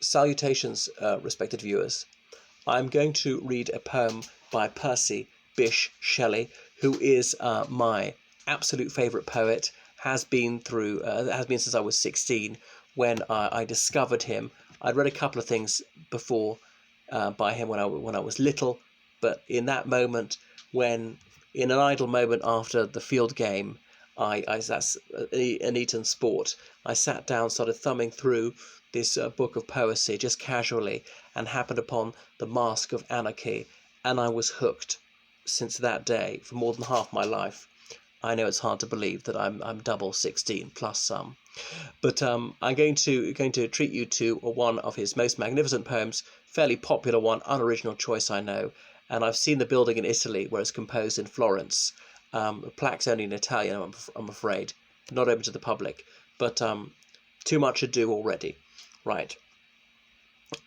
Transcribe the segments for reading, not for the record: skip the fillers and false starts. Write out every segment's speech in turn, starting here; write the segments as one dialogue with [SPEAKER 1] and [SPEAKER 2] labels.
[SPEAKER 1] Salutations, respected viewers. I'm going to read a poem by Percy Bysshe Shelley, who is my absolute favourite poet. Has been since I was 16 when I discovered him. I'd read a couple of things before by him when I was little, but in that moment, when in an idle moment after the field game, that's an Eton sport. I sat down, started thumbing through this book of poesy just casually, and happened upon The Mask of Anarchy, and I was hooked since that day for more than half my life. I know it's hard to believe that I'm double 16 plus some, but I'm going to treat you to one of his most magnificent poems, fairly popular one, unoriginal choice I know, and I've seen the building in Italy where it's composed in Florence. The plaque's only in Italian, I'm afraid, not open to the public, but too much ado already. Right.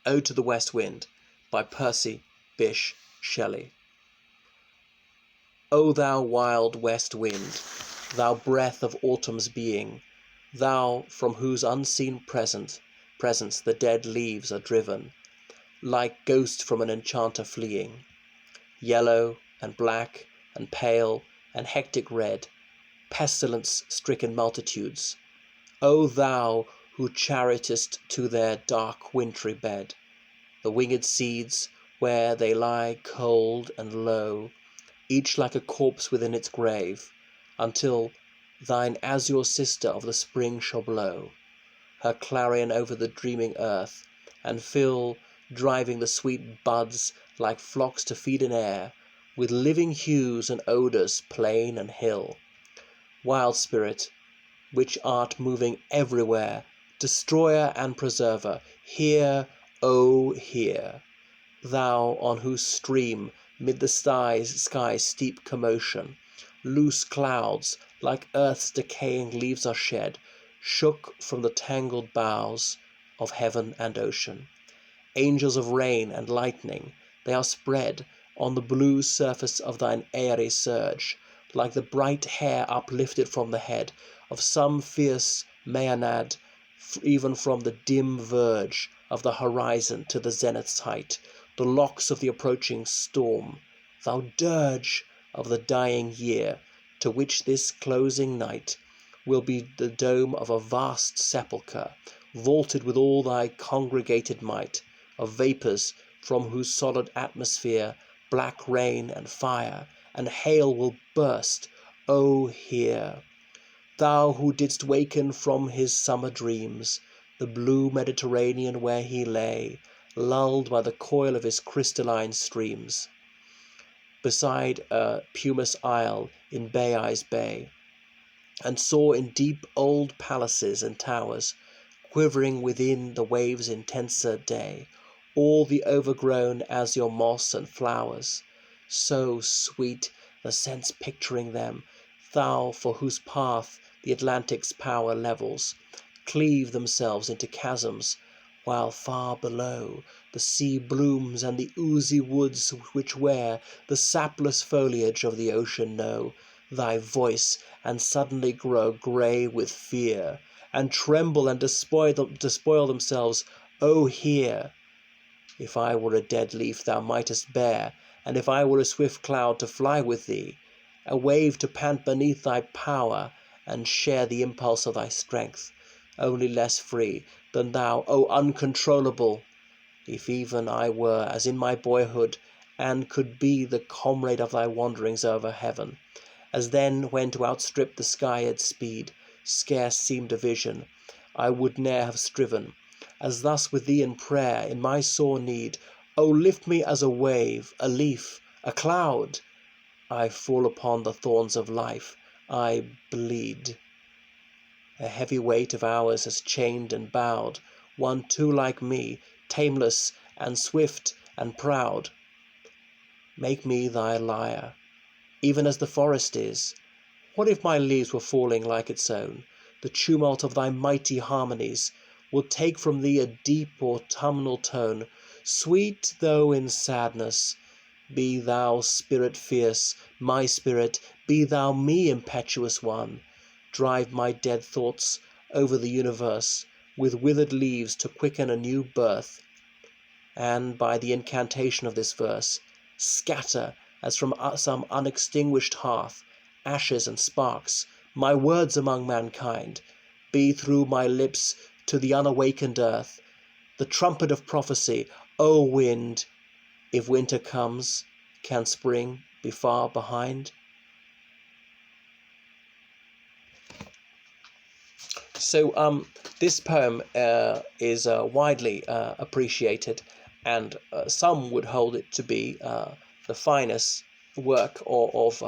[SPEAKER 1] Ode to the West Wind by Percy Bysshe Shelley. O thou wild west wind, thou breath of autumn's being, thou from whose unseen presence the dead leaves are driven, like ghosts from an enchanter fleeing, yellow and black and pale and hectic red, pestilence-stricken multitudes. O thou who chariotest to their dark wintry bed the winged seeds, where they lie cold and low, each like a corpse within its grave, until thine azure sister of the spring shall blow her clarion over the dreaming earth, and fill, driving the sweet buds like flocks to feed in air, with living hues and odours plain and hill. Wild spirit, which art moving everywhere, destroyer and preserver, hear, O hear, thou on whose stream, mid the sky's steep commotion, loose clouds, like earth's decaying leaves are shed, shook from the tangled boughs of heaven and ocean. Angels of rain and lightning, they are spread on the blue surface of thine airy surge, like the bright hair uplifted from the head of some fierce Maenad, even from the dim verge of the horizon to the zenith's height, the locks of the approaching storm, thou dirge of the dying year, to which this closing night will be the dome of a vast sepulchre, vaulted with all thy congregated might, of vapours from whose solid atmosphere black rain and fire and hail will burst. O hear, thou who didst waken from his summer dreams the blue Mediterranean where he lay, lulled by the coil of his crystalline streams, beside a pumice isle in Baiae's bay, and saw in deep old palaces and towers, quivering within the waves' intenser day, all the overgrown azure moss and flowers, so sweet the sense picturing them, thou for whose path the Atlantic's power levels, cleave themselves into chasms, while far below the sea blooms and the oozy woods which wear the sapless foliage of the ocean know thy voice, and suddenly grow grey with fear, and tremble and despoil themselves. O hear, if I were a dead leaf thou mightest bear, and if I were a swift cloud to fly with thee, a wave to pant beneath thy power, and share the impulse of thy strength, only less free than thou, O uncontrollable, if even I were as in my boyhood, and could be the comrade of thy wanderings over heaven, as then when to outstrip the sky's speed scarce seemed a vision, I would ne'er have striven, as thus with thee in prayer in my sore need. O lift me as a wave, a leaf, a cloud. I fall upon the thorns of life, I bleed. A heavy weight of hours has chained and bowed one too like me, tameless and swift and proud. Make me thy lyre, even as the forest is. What if my leaves were falling like its own? The tumult of thy mighty harmonies will take from thee a deep autumnal tone, sweet though in sadness. Be thou spirit fierce, my spirit, be thou me impetuous one. Drive my dead thoughts over the universe, with withered leaves to quicken a new birth, and by the incantation of this verse, scatter as from some unextinguished hearth, ashes and sparks, my words among mankind, be through my lips to the unawakened earth, the trumpet of prophecy, O wind, if winter comes, can spring be far behind? So this poem is widely appreciated, and some would hold it to be the finest work of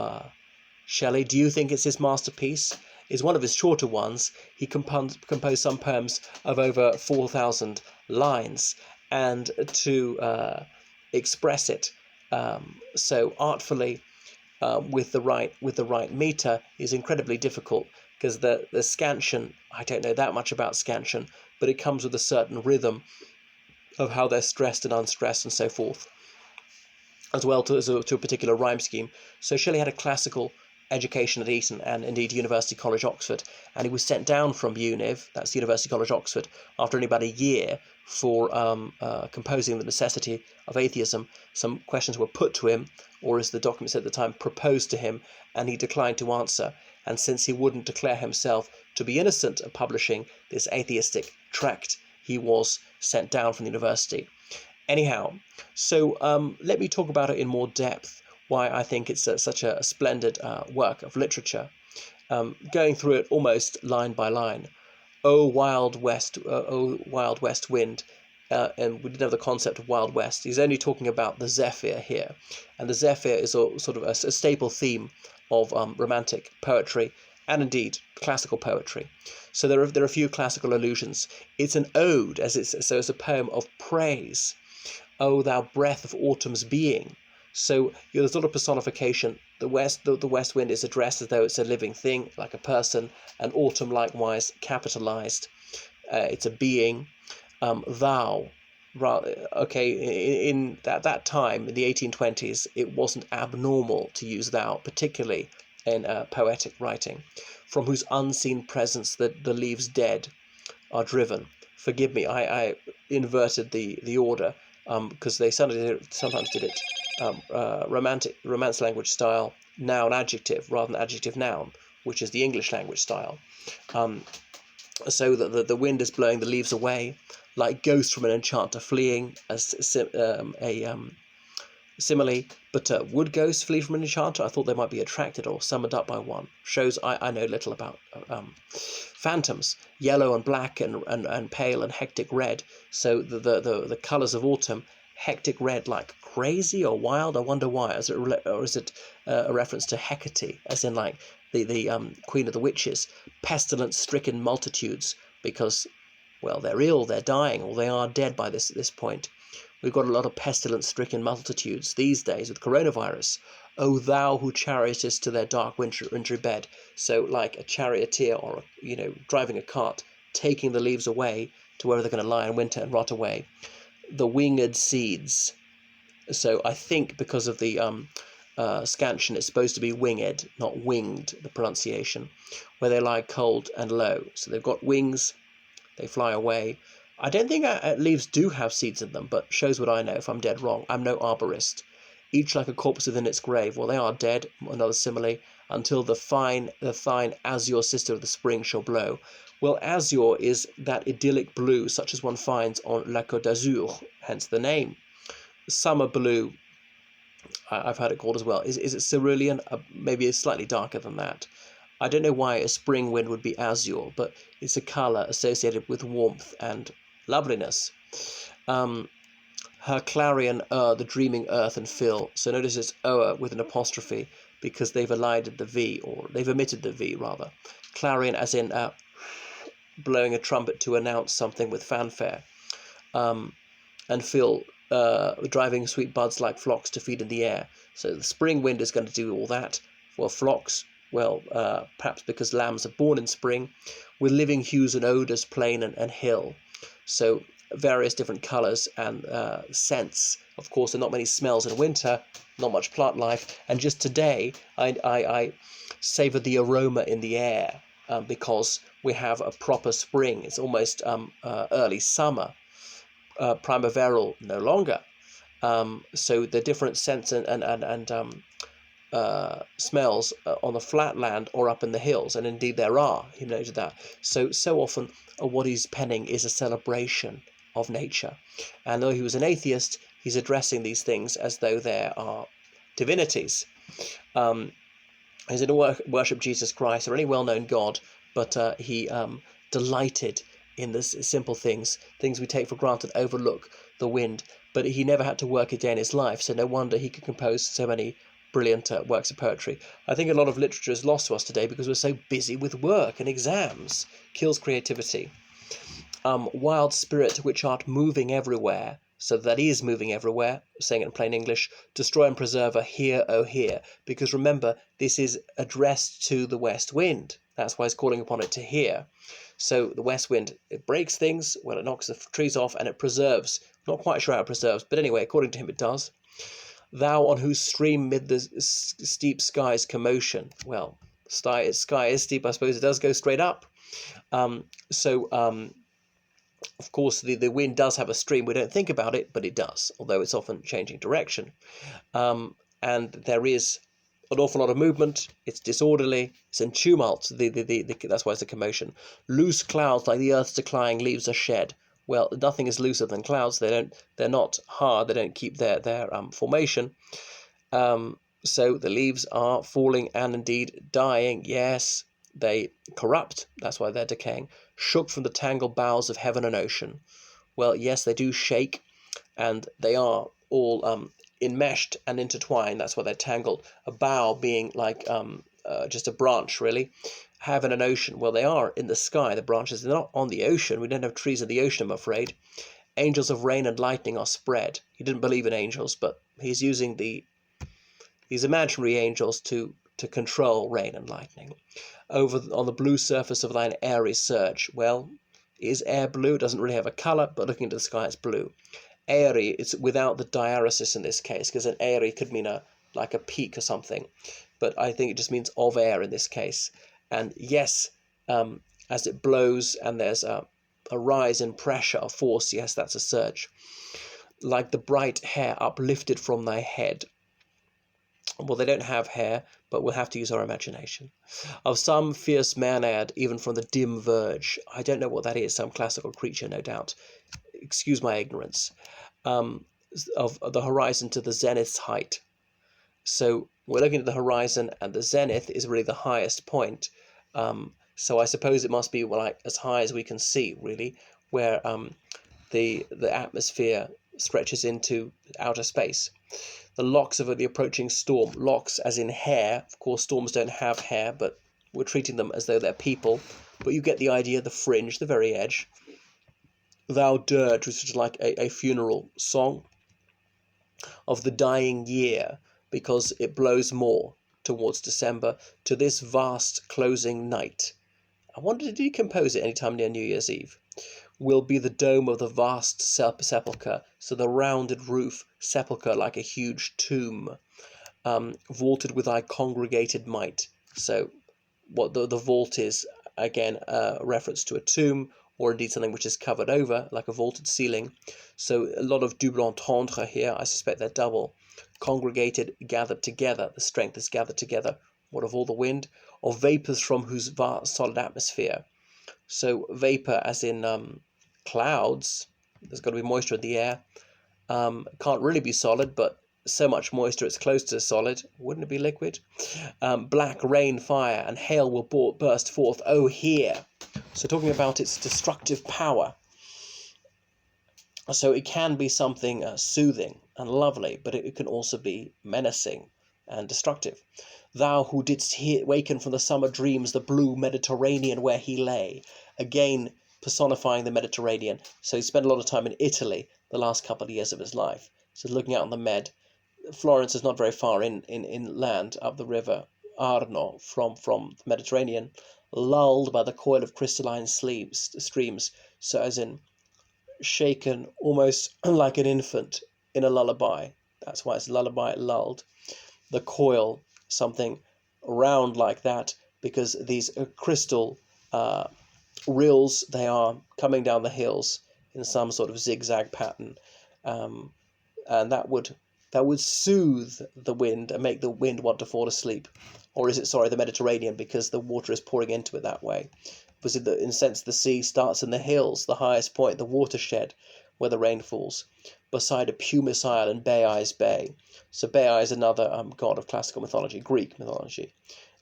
[SPEAKER 1] Shelley. Do you think it's his masterpiece? It's one of his shorter ones. He composed some poems of over 4,000 lines, and to express it so artfully with the right meter is incredibly difficult, because the scansion, I don't know that much about scansion, but it comes with a certain rhythm of how they're stressed and unstressed and so forth, as well to a particular rhyme scheme. So Shelley had a classical education at Eton and indeed University College Oxford, and he was sent down from UNIV, that's University College Oxford, after only about a year for composing The Necessity of Atheism. Some questions were put to him, or as the document said at the time, proposed to him, and he declined to answer. And since he wouldn't declare himself to be innocent of publishing this atheistic tract, he was sent down from the university. Anyhow, so let me talk about it in more depth, why I think it's such a splendid work of literature, going through it almost line by line. Oh wild west wind, and we didn't have the concept of Wild West. He's only talking about the zephyr here, and the zephyr is a sort of a staple theme of romantic poetry and indeed classical poetry. So there are a few classical allusions. It's an ode, it's a poem of praise. Oh, thou breath of autumn's being. So there's a lot of personification. The west wind is addressed as though it's a living thing, like a person, and autumn likewise capitalized. It's a being. Thou, okay, in that time, in the 1820s, it wasn't abnormal to use thou, particularly in poetic writing, from whose unseen presence the leaves dead are driven. Forgive me, I inverted the order, because they sometimes did it romance language style, noun adjective rather than adjective noun, which is the English language style. So that the wind is blowing the leaves away, like ghosts from an enchanter fleeing, a simile. But would ghosts flee from an enchanter? I thought they might be attracted or summoned up by one. Shows I know little about phantoms, yellow and black and pale and hectic red. So the colours of autumn, hectic red, like crazy or wild. I wonder why. Or is it a reference to Hecate, as in like the queen of the witches, pestilence-stricken multitudes, because, well, they're ill, they're dying, or they are dead by this point. We've got a lot of pestilence-stricken multitudes these days with coronavirus. O thou who chariotest to their dark wintry bed. So like a charioteer or, driving a cart, taking the leaves away to where they're going to lie in winter and rot away. The winged seeds. So I think because of the scansion, it's supposed to be winged, not winged, the pronunciation, where they lie cold and low. So they've got wings, they fly away. I don't think leaves do have seeds in them, but shows what I know if I'm dead wrong. I'm no arborist. Each like a corpse within its grave. Well, they are dead, another simile, until the fine azure sister of the spring shall blow. Well, azure is that idyllic blue such as one finds on La Côte d'Azur, hence the name. Summer blue, I've heard it called as well. Is it cerulean? Maybe it's slightly darker than that. I don't know why a spring wind would be azure, but it's a colour associated with warmth and loveliness. Her clarion the dreaming earth and fill. So notice it's o'er with an apostrophe because they've elided the V, or they've omitted the V rather. Clarion as in blowing a trumpet to announce something with fanfare. And fill, driving sweet buds like flocks to feed in the air. So the spring wind is going to do all that. Well, flocks, well, perhaps because lambs are born in spring, with living hues and odours plain and hill. So various different colours and scents. Of course, there are not many smells in winter, not much plant life. And just today, I savoured the aroma in the air because we have a proper spring. It's almost early summer, primaveral no longer. So the different scents and smells on the flat land or up in the hills, and indeed there are. He noted that. So often what he's penning is a celebration of nature, and though he was an atheist, he's addressing these things as though there are divinities. He didn't worship Jesus Christ or any well-known God, but he delighted in the simple things we take for granted, overlook the wind. But he never had to work a day in his life, so no wonder he could compose so many brilliant works of poetry. I think a lot of literature is lost to us today because we're so busy with work and exams. Kills creativity. Wild spirit, which art moving everywhere, so that is moving everywhere, saying it in plain English, destroy and preserve, hear, oh hear. Because remember, this is addressed to the west wind. That's why he's calling upon it to hear. So the west wind, it breaks things, well, it knocks the trees off, and it preserves. Not quite sure how it preserves, but anyway, according to him it does. Thou on whose stream mid the steep sky's commotion. Well, sky is steep, I suppose it does go straight up. Of course, the wind does have a stream. We don't think about it, but it does, although it's often changing direction. And there is an awful lot of movement. It's disorderly. It's in tumult. That's why it's a commotion. Loose clouds, like the earth's declining leaves, are shed. Well, nothing is looser than clouds. They're not hard. They don't keep their formation. So the leaves are falling and indeed dying. Yes, they corrupt. That's why they're decaying. Shook from the tangled boughs of heaven and ocean. Well, yes, they do shake, and they are all enmeshed and intertwined. That's why they're tangled. A bough being like just a branch, really. Heaven and ocean. Well, they are in the sky, the branches. They're not on the ocean. We don't have trees in the ocean, I'm afraid. Angels of rain and lightning are spread. He didn't believe in angels, but he's using these imaginary angels to control rain and lightning. Over on the blue surface of thine airy surge. Well, is air blue? It doesn't really have a colour, but looking into the sky, it's blue. Airy, it's without the diaresis in this case, because an airy could mean like a peak or something. But I think it just means of air in this case. And yes, as it blows and there's a rise in pressure or force, yes, that's a surge. Like the bright hair uplifted from thy head. Well, they don't have hair, but we'll have to use our imagination. Of some fierce Maenad, even from the dim verge. I don't know what that is, some classical creature, no doubt. Excuse my ignorance. Of the horizon to the zenith's height. So we're looking at the horizon, and the zenith is really the highest point. So I suppose it must be like as high as we can see, really, where the atmosphere stretches into outer space. The locks of the approaching storm. Locks as in hair. Of course, storms don't have hair, but we're treating them as though they're people. But you get the idea, the fringe, the very edge. Thou dirge, which is like a funeral song of the dying year, because it blows more towards December, to this vast closing night. I wonder, did he compose it any time near New Year's Eve? Will be the dome of the vast sepulchre, so the rounded roof, sepulchre like a huge tomb, vaulted with thy congregated might. So what the vault is, again, a reference to a tomb, or indeed something which is covered over, like a vaulted ceiling. So a lot of double entendre here. I suspect they're double. Congregated, gathered together. The strength is gathered together. What of all the wind? Of vapours from whose vast solid atmosphere. So vapor as in clouds. There's got to be moisture in the air. Can't really be solid, but so much moisture it's close to solid. Wouldn't it be liquid? Black rain, fire, and hail will burst forth. Oh, here. So talking about its destructive power. So it can be something soothing and lovely, but it can also be menacing and destructive. Thou who didst waken from the summer dreams the blue Mediterranean where he lay. Again, personifying the Mediterranean. So he spent a lot of time in Italy the last couple of years of his life. So looking out on the Med. Florence is not very far in land up the river Arno from the Mediterranean, lulled by the coil of crystalline streams, so as in shaken almost like an infant in a lullaby. That's why it's lullaby, lulled. The coil, something round like that, because these crystal rills, they are coming down the hills in some sort of zigzag pattern, and that would soothe the wind and make the wind want to fall asleep. Or is it, sorry, the Mediterranean, because the water is pouring into it that way? Because in a sense, the sea starts in the hills, the highest point, the watershed, where the rain falls, beside a pumice isle in Baiae's Bay. So Baiae is another god of classical mythology, Greek mythology,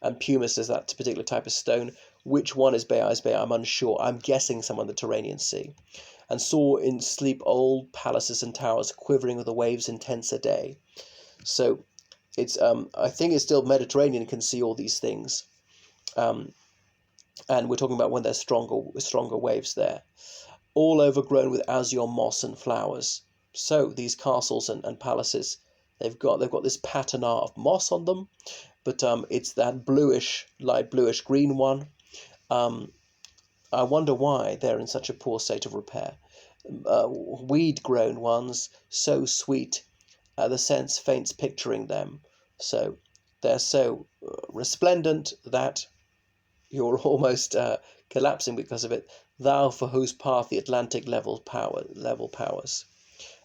[SPEAKER 1] and pumice is that particular type of stone. Which one is Baiae's Bay? I'm unsure. I'm guessing some in the Tyrrhenian Sea. And saw in sleep old palaces and towers quivering with the waves' intenser day. So it's I think it's still Mediterranean can see all these things, and we're talking about when there's stronger waves there, all overgrown with azure moss and flowers. So these castles and palaces, they've got this patina of moss on them, but it's that bluish, light bluish green one. I wonder why they're in such a poor state of repair. Weed-grown ones, so sweet, the sense faints picturing them. So they're so resplendent that you're almost collapsing because of it. Thou for whose path the Atlantic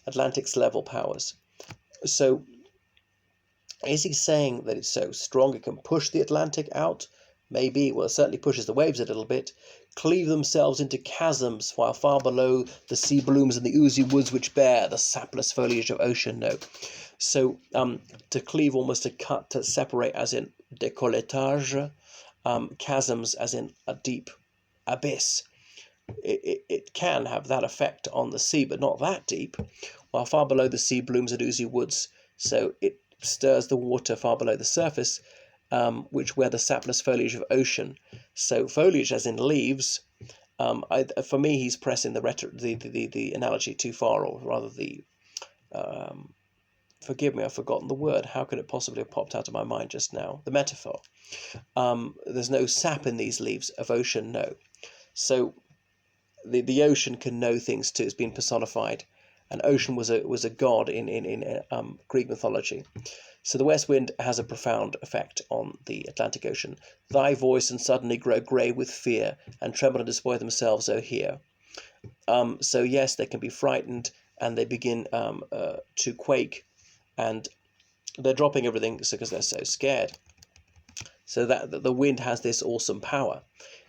[SPEAKER 1] Atlantic's level powers. So is he saying that it's so strong it can push the Atlantic out? Maybe. Well, it certainly pushes the waves a little bit. Cleave themselves into chasms, while far below the sea blooms and the oozy woods which bear the sapless foliage of ocean. No. So to cleave, almost to cut, to separate, as in décolletage, chasms as in a deep abyss. It can have that effect on the sea, but not that deep, while far below the sea blooms and oozy woods. So it stirs the water far below the surface, which wear the sapless foliage of ocean. So foliage as in leaves. For me, he's pressing the analogy too far, or rather the forgive me, I've forgotten the word. How could it possibly have popped out of my mind just now? The metaphor. There's no sap in these leaves of ocean, no. So the ocean can know things too. It's been personified, and ocean was a god in Greek mythology. So the west wind has a profound effect on the Atlantic Ocean. Thy voice and suddenly grow grey with fear, and tremble and despoil themselves, O hear. So yes, they can be frightened, and they begin to quake, and they're dropping everything because they're so scared. So that the wind has this awesome power.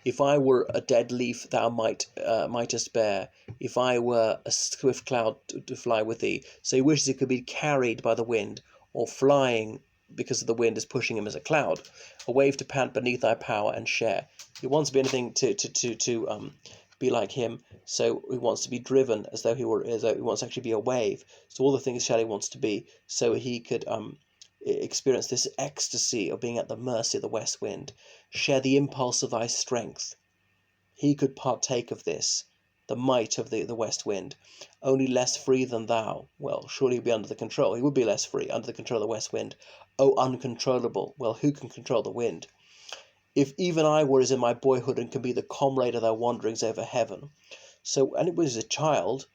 [SPEAKER 1] If I were a dead leaf, thou mightest bear. If I were a swift cloud to fly with thee. So he wishes he could be carried by the wind, or flying because of the wind is pushing him as a cloud. A wave to pant beneath thy power and share. He wants to be anything to be like him. So he wants to be driven as though he wants to actually be a wave. So all the things Shelley wants to be, so he could experience this ecstasy of being at the mercy of the west wind, share the impulse of thy strength. He could partake of this, the might of the west wind, only less free than thou. Well, surely he'd be under the control. He would be less free, under the control of the west wind. Oh, uncontrollable. Well, who can control the wind? If even I were as in my boyhood and can be the comrade of thy wanderings over heaven. So, and it was a child.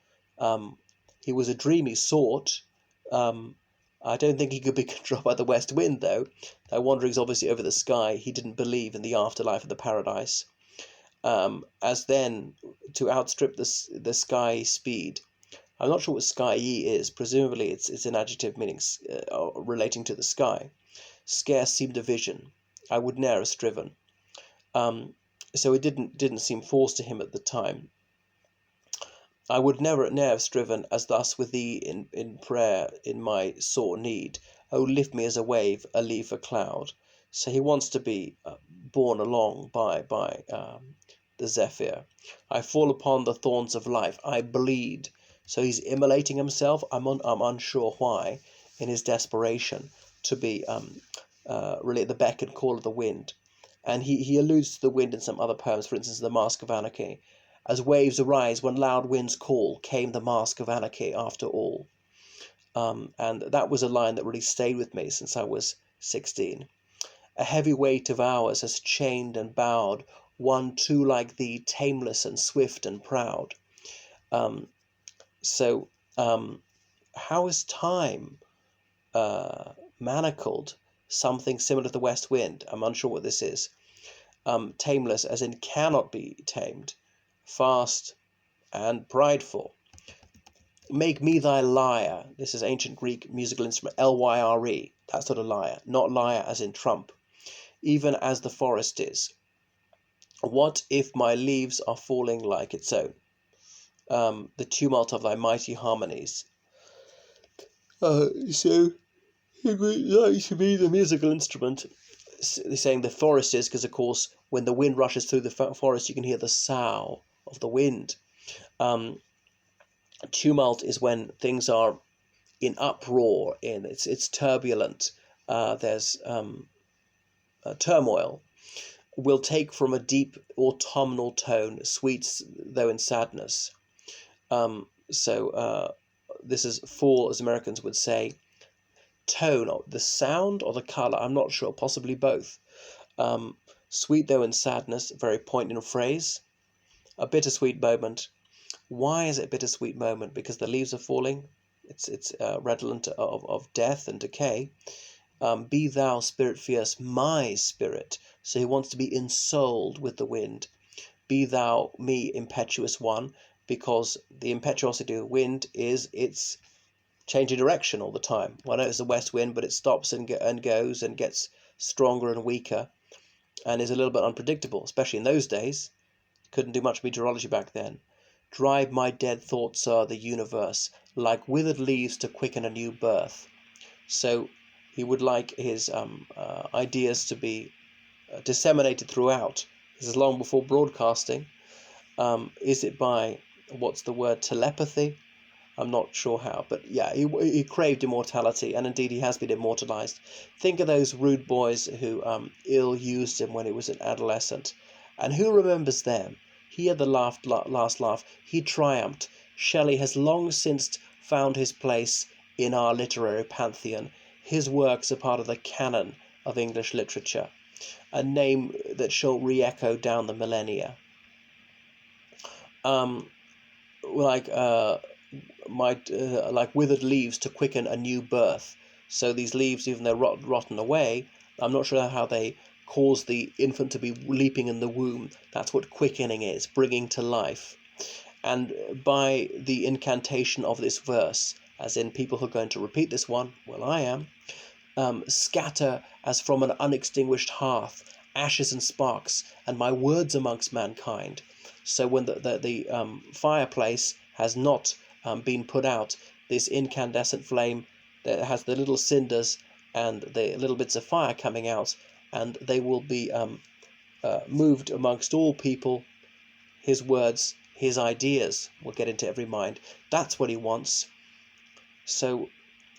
[SPEAKER 1] He was a dreamy sort. I don't think he could be controlled by the west wind, though. Thy wanderings obviously over the sky. He didn't believe in the afterlife of the paradise. As then, to outstrip the sky speed. I'm not sure what sky is. Presumably it's an adjective meaning relating to the sky. Scarce seemed a vision. I would ne'er have striven. So it didn't seem forced to him at the time. I would ne'er have striven as thus with thee in prayer in my sore need. Oh, lift me as a wave, a leaf, a cloud. So he wants to be borne along by the zephyr. I fall upon the thorns of life. I bleed. So he's immolating himself. I'm unsure why, in his desperation to be really at the beck and call of the wind. And he alludes to the wind in some other poems, for instance, The Mask of Anarchy. As waves arise when loud winds call, came the mask of anarchy after all. And that was a line that really stayed with me since I was 16. A heavy weight of hours has chained and bowed one too like thee, tameless and swift and proud. So how is time manacled? Something similar to the west wind. I'm unsure what this is. tameless as in cannot be tamed, fast and prideful. Make me thy lyre. This is ancient Greek musical instrument, Lyre. That sort of lyre, not lyre as in trump. Even as the forest is. What if my leaves are falling like its own? The tumult of thy mighty harmonies. So it would like to be the musical instrument. They're saying the forest is because, of course, when the wind rushes through the forest, you can hear the sough of the wind. Tumult is when things are in uproar, it's turbulent. There's turmoil. Will take from a deep autumnal tone, sweet though in sadness. This is fall, as Americans would say. Tone, or the sound or the color, I'm not sure, possibly both. Sweet though in sadness, very poignant phrase. A bittersweet moment. Why is it a bittersweet moment? Because the leaves are falling. It's redolent of death and decay. Be thou, spirit fierce, my spirit. So he wants to be ensouled with the wind. Be thou me, impetuous one, because the impetuosity of the wind is its changing direction all the time. Well, I know it's the west wind, but it stops and goes and gets stronger and weaker, and is a little bit unpredictable, especially in those days. Couldn't do much meteorology back then. Drive my dead thoughts, sir, the universe, like withered leaves to quicken a new birth. So he would like his ideas to be disseminated throughout. This is long before broadcasting. Is it by, what's the word, telepathy? I'm not sure how, but yeah, he craved immortality, and indeed he has been immortalized. Think of those rude boys who ill-used him when he was an adolescent. And who remembers them? He had the last laugh. He triumphed. Shelley has long since found his place in our literary pantheon. His works are part of the canon of English literature, a name that shall re-echo down the millennia. Like withered leaves to quicken a new birth. So these leaves, even though rotten away, I'm not sure how they cause the infant to be leaping in the womb. That's what quickening is, bringing to life. And by the incantation of this verse, as in people who are going to repeat this one, well, I am, scatter as from an unextinguished hearth, ashes and sparks, and my words amongst mankind. So when the fireplace has not been put out, this incandescent flame that has the little cinders and the little bits of fire coming out, and they will be moved amongst all people. His words, his ideas will get into every mind. That's what he wants. So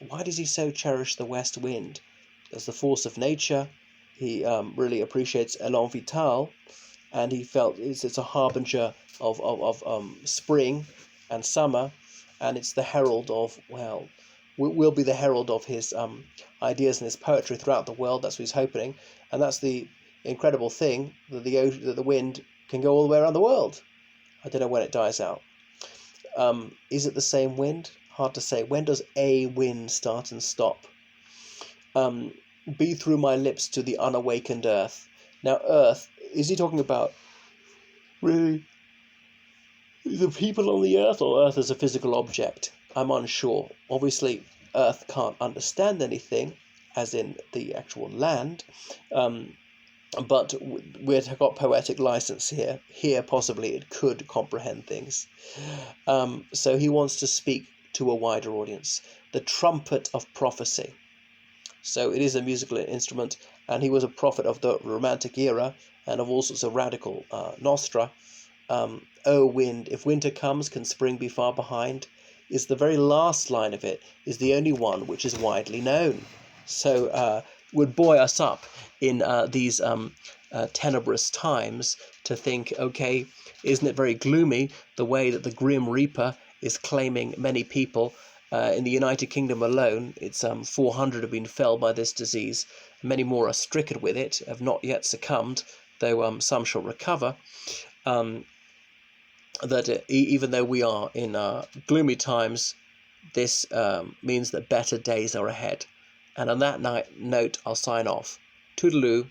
[SPEAKER 1] why does he so cherish the west wind? As the force of nature, he really appreciates Elan Vital, and he felt it's a harbinger of spring and summer, and it's the herald of, well, will be the herald of his ideas and his poetry throughout the world. That's what he's hoping, and that's the incredible thing, that the wind can go all the way around the world. I don't know when it dies out. Is it the same wind? Hard to say. When does a wind start and stop? Be through my lips to the unawakened earth. Now, earth, is he talking about really the people on the earth, or earth as a physical object? I'm unsure. Obviously, earth can't understand anything, as in the actual land, but we've got poetic license here. Here, possibly, it could comprehend things. So he wants to speak to a wider audience. The trumpet of prophecy. So it is a musical instrument, and he was a prophet of the Romantic era and of all sorts of radical nostra. O wind, if winter comes, can spring be far behind? Is the very last line of it, is the only one which is widely known. So would buoy us up in these tenebrous times to think, okay, isn't it very gloomy the way that the Grim Reaper is claiming many people? In the United Kingdom alone, it's 400 have been felled by this disease. Many more are stricken with it, have not yet succumbed, though some shall recover. That even though we are in gloomy times, this means that better days are ahead. And on that note, I'll sign off. Toodaloo.